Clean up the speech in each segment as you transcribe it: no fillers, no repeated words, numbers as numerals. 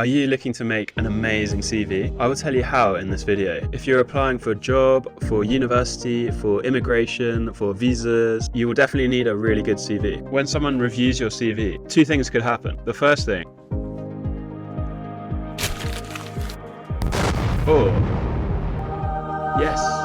Are you looking to make an amazing CV? I will tell you how in this video. If you're applying for a job, for university, for immigration, for visas, you will definitely need a really good CV. When someone reviews your CV, two things could happen. The first thing, yes,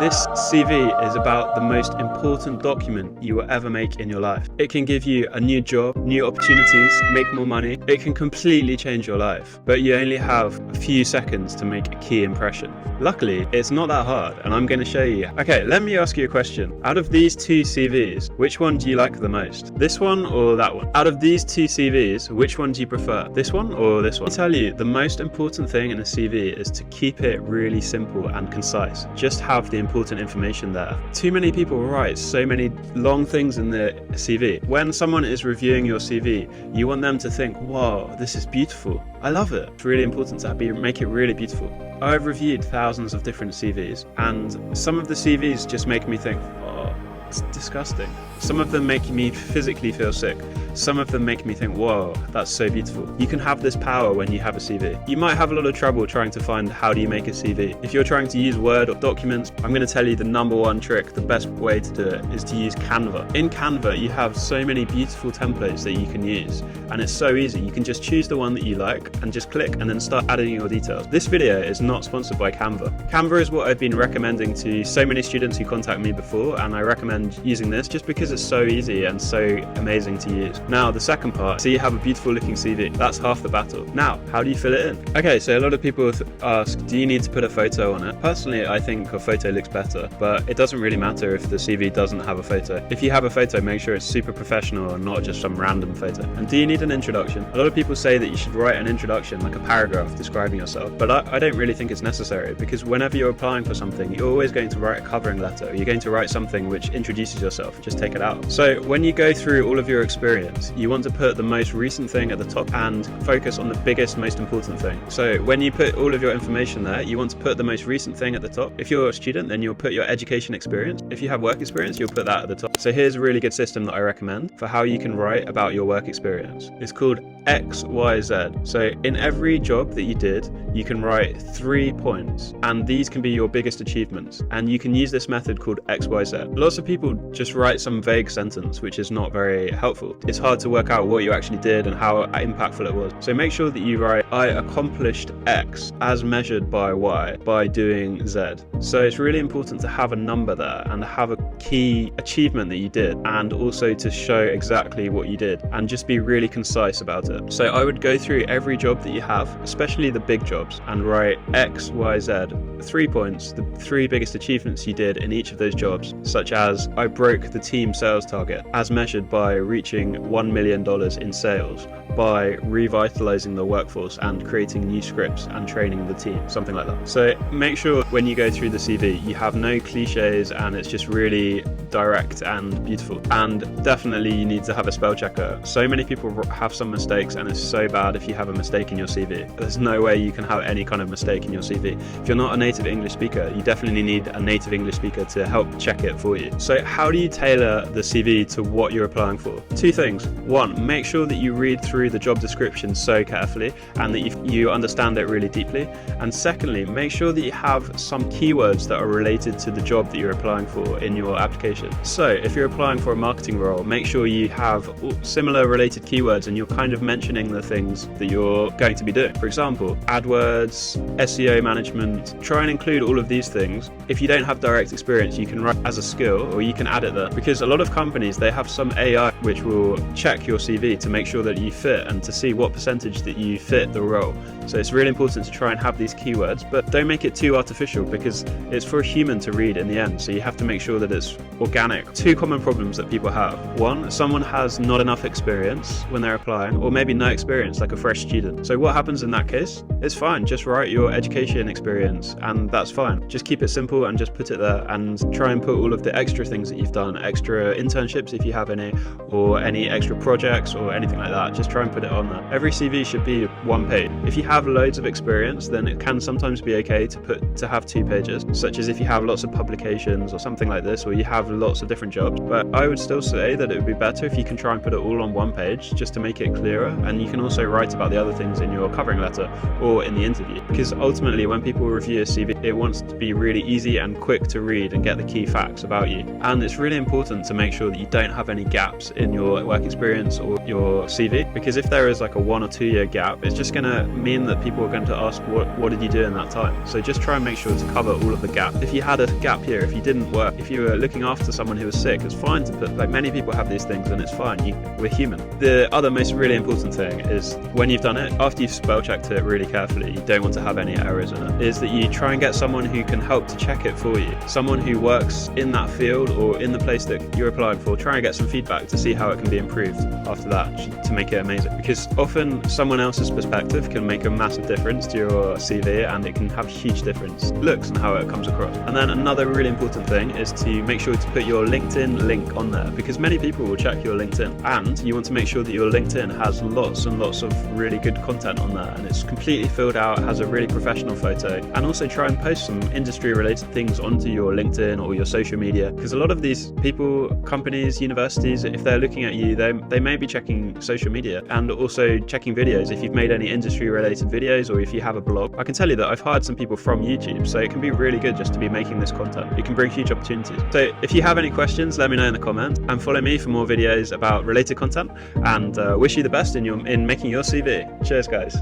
this CV is about the most important document you will ever make in your life. It can give you a new job, new opportunities, make more money. It can completely change your life, but you only have a few seconds to make a key impression. Luckily, it's not that hard, and I'm going to show you. Okay, let me ask you a question. Out of these two CVs, which one do you like the most? This one or that one? Out of these two CVs, which one do you prefer? This one or this one? I tell you, the most important thing in a CV is to keep it really simple and concise. Just have the important information there. Too many people write so many long things in their CV. When someone is reviewing your CV, you want them to think, wow, this is beautiful. I love it. It's really important to make it really beautiful. I've reviewed thousands of different CVs, and some of the CVs just make me think, oh, it's disgusting. Some of them make me physically feel sick. Some of them make me think, whoa, that's so beautiful. You can have this power when you have a CV. You might have a lot of trouble trying to find how do you make a CV. If you're trying to use Word or documents, I'm going to tell you the #1 trick, the best way to do it is to use Canva. In Canva, you have so many beautiful templates that you can use, and it's so easy. You can just choose the one that you like and just click and then start adding your details. This video is not sponsored by Canva. Canva is what I've been recommending to so many students who contact me before, and I recommend using this just because it's so easy and so amazing to use. Now, the second part, so you have a beautiful looking CV. That's half the battle. Now, how do you fill it in? Okay, so a lot of people ask, do you need to put a photo on it? Personally, I think a photo looks better, but it doesn't really matter if the CV doesn't have a photo. If you have a photo, make sure it's super professional and not just some random photo. And do you need an introduction? A lot of people say that you should write an introduction, like a paragraph describing yourself, but I don't really think it's necessary, because whenever you're applying for something, you're always going to write a covering letter. You're going to write something which introduces yourself. Just take it out. So when you go through all of your experience, you want to put the most recent thing at the top and focus on the biggest, most important thing. So when you put all of your information there, you want to put the most recent thing at the top. If you're a student, then you'll put your education experience. If you have work experience, you'll put that at the top. So here's a really good system that I recommend for how you can write about your work experience. It's called XYZ. So in every job that you did, you can write 3 points, and these can be your biggest achievements. And you can use this method called XYZ. Lots of people just write some vague sentence, which is not very helpful. It's hard to work out what you actually did and how impactful it was. So make sure that you write, I accomplished X as measured by Y by doing Z. So it's really important to have a number there and have a key achievement that you did, and also to show exactly what you did and just be really concise about it. So I would go through every job that you have, especially the big jobs, and write X, Y, Z, 3 points, the 3 biggest achievements you did in each of those jobs, such as I broke the team sales target as measured by reaching $1 million in sales, by revitalizing the workforce and creating new scripts and training the team, something like that. So make sure when you go through the CV, you have no cliches and it's just really direct and beautiful. And definitely you need to have a spell checker. So many people have some mistakes, and it's so bad if you have a mistake in your CV. There's no way you can have any kind of mistake in your CV. If you're not a native English speaker, you definitely need a native English speaker to help check it for you. So how do you tailor the CV to what you're applying for? 2 things. 1, make sure that you read through the job description so carefully and that you understand it really deeply. And secondly, make sure that you have some keywords that are related to the job that you're applying for in your application. So if you're applying for a marketing role, make sure you have similar related keywords and you're kind of mentioning the things that you're going to be doing. For example, AdWords, SEO management. Try and include all of these things. If you don't have direct experience, you can write as a skill, or you can add it there, because a lot of companies, they have some AI which will check your CV to make sure that you fit and to see what percentage that you fit the role. So it's really important to try and have these keywords, but don't make it too artificial, because it's for a human to read in the end. So you have to make sure that it's organic. 2 common problems that people have. 1, someone has not enough experience when they're applying, or maybe no experience, like a fresh student. So what happens in that case? It's fine. Just write your education experience and that's fine. Just keep it simple and just put it there, and try and put all of the extra things that you've done, extra internships if you have any, or any extra projects or anything like that. Just try try and put it on there. Every CV should be one page. If you have loads of experience, then it can sometimes be okay to have 2 pages, such as if you have lots of publications or something like this, or you have lots of different jobs. But I would still say that it would be better if you can try and put it all on one page, just to make it clearer. And you can also write about the other things in your covering letter or in the interview, because ultimately when people review a CV, it wants to be really easy and quick to read and get the key facts about you. And it's really important to make sure that you don't have any gaps in your work experience or your CV, because if there is like a 1 or 2 year gap, it's just going to mean that people are going to ask what did you do in that time. So just try and make sure to cover all of the gaps. If you had a gap here, if you didn't work, if you were looking after someone who was sick, it's fine to put, like, many people have these things and it's fine, we're human. The other most really important thing is when you've done it, after you've spell checked it really carefully, you don't want to have any errors in it, is that you try and get someone who can help to check it for you. Someone who works in that field or in the place that you're applying for, try and get some feedback to see how it can be improved after that to make it amazing. Because often someone else's perspective can make a massive difference to your CV, and it can have a huge difference looks and how it comes across. And then another really important thing is to make sure to put your LinkedIn link on there, because many people will check your LinkedIn, and you want to make sure that your LinkedIn has lots and lots of really good content on there, and it's completely filled out, has a really professional photo. And also try and post some industry related things onto your LinkedIn or your social media, because a lot of these people, companies, universities, if they're looking at you, they may be checking social media and also checking videos if you've made any industry related videos or if you have a blog. I can tell you that I've hired some people from YouTube, so it can be really good just to be making this content. It can bring huge opportunities. So if you have any questions, let me know in the comments, and follow me for more videos about related content, and wish you the best in making your CV. Cheers guys.